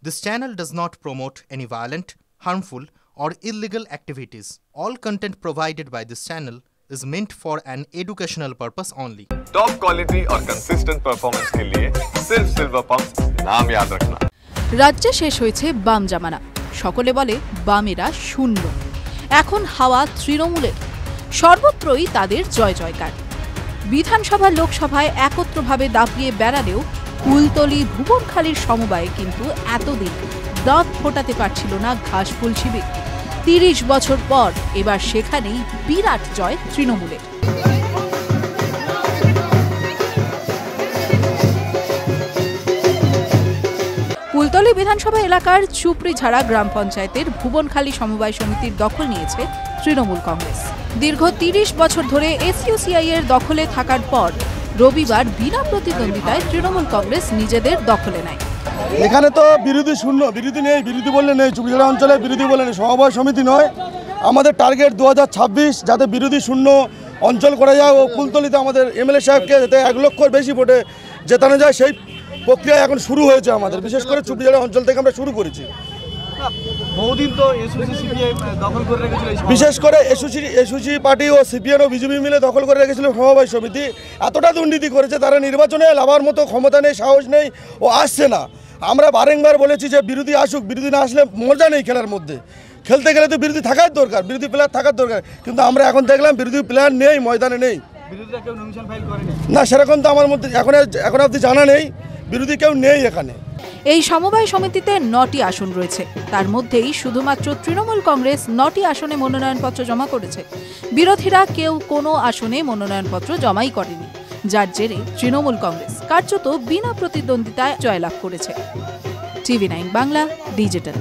This channel does not promote any violent, harmful, or illegal activities. All content provided by this channel is meant for an educational purpose only. Top quality और consistent performance के लिए सिर्फ silver pump नाम याद रखना। রাজ্যে শেষ হয়েছে বাম জামানা, সকলে বলে বামেরা শূন্য। এখন হাওয়া তৃণমূলের, সর্বত্রই তাদের জয় জয়কার। বিধানসভা লোকসভায় একত্রভাবে দাপিয়ে বেড়ালেও কুলতলি ভুবনখালীর সমবায়ে কিন্তু এতদিন দাঁত ফোটাতে পারছিল না ঘাসফুল শিবির। ৩০ বছর পর এবার সেখানেই বিরাট জয় তৃণমূলের। কুলতলি বিধানসভা এলাকার চুপড়িঝাড়া গ্রাম পঞ্চায়েতের ভুবনখালী সমবায় সমিতির দখল নিয়েছে তৃণমূল কংগ্রেস। দীর্ঘ ৩০ বছর ধরে এসইউসিআই এর দখলে থাকার পর রবিবার বিনা প্রতিদ্বন্দ্বিতায় তৃণমূল কংগ্রেস নিজেদের দখলে নেয়। এখানে তো বিরোধী শূন্য, বিরোধী নেই, বিরোধী বললে নেই। চুপড়িঝাড়া অঞ্চলে বিরোধী বলে নেই, সমবায় সমিতি নয়। আমাদের টার্গেট 2026 যাতে বিরোধী শূন্য অঞ্চল করা যায় ও কুলতলিতে আমাদের এমএলএ সাহেবকে যাতে 1 লক্ষর বেশি ভোটে জেতানো যায় সেই প্রক্রিয়া এখন শুরু হয়েছে আমাদের। বিশেষ করে চুপড়িঝাড়া অঞ্চল থেকে আমরা শুরু করেছি। বহুদিন তো এসইউসি সিপিআই দখল করে রেখেছিল, বিশেষ করে এসইউসি পার্টি ও সিপিএম ও বিজেপি মিলে দখল করে রেখেছিল সমবায় সমিতি। এতটা দুর্নীতি করেছে, তারা নির্বাচনে লাভার মতো ক্ষমতা নেই, সাহস নেই ও আসছে না। আমরা বারংবার বলেছি যে বিরোধী আসুক, বিরোধী না আসলে মজা নেই খেলার মধ্যে। খেলতে গেলে তো বিরোধী থাকার দরকার, বিরোধী প্লেয়ার থাকার দরকার, কিন্তু আমরা এখন দেখলাম বিরোধী প্লেয়ার নেই, ময়দানে নেই। বিরোধীরা কেউ নমিনেশন ফাইল করেনি না, সেরকম তো আমার মধ্যে এখন অবধি জানা নেই, বিরোধী কেউ নেই এখানে। এই সমবায় সমিতিতে 9টি আসন রয়েছে, তার মধ্যেই শুধুমাত্র তৃণমূল কংগ্রেস 9টি আসনে মনোনয়নপত্র জমা করেছে। বিরোধীরা কেউ কোনো আসনে মনোনয়নপত্র জমাই করেনি, যার জেরে তৃণমূল কংগ্রেস কার্যত বিনা প্রতিদ্বন্দ্বিতায় জয়লাভ করেছে। TV9 Bangla digital.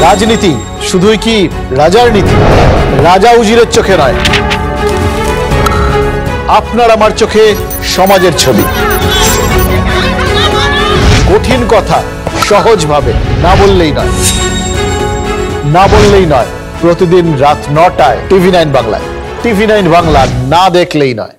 রাজনীতি শুধুই কি রাজার নীতি? রাজা উজিরের চোখে নয়, আপনার আমার চোখে সমাজের ছবি। কঠিন কথা সহজভাবে না বললেই নয়, না বললেই নয়। প্রতিদিন রাত 9টায় TV9 বাংলায়। TV9 বাংলা না দেখলেই নয়।